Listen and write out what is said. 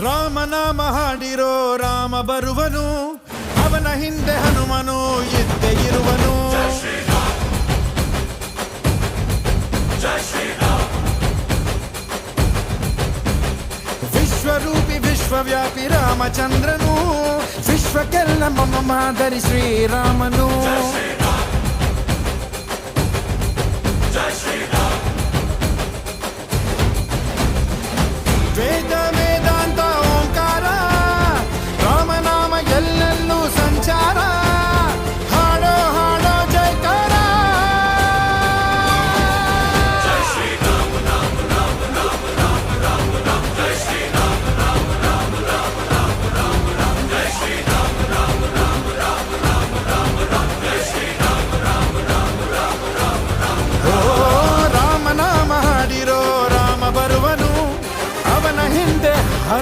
ರಾಮನಾಮ ಹಾಡಿರೋ ರಾಮ ಬರುವನು, ಅವನ ಹಿಂದೆ ಹನುಮನು ಇದ್ದೇ ಇರುವನು. ವಿಶ್ವರೂಪಿ ವಿಶ್ವವ್ಯಾಪಿ ರಾಮಚಂದ್ರನು, ವಿಶ್ವಕ್ಕೆಲ್ಲ ಮಮ ಮಾದರಿ ಶ್ರೀರಾಮನು.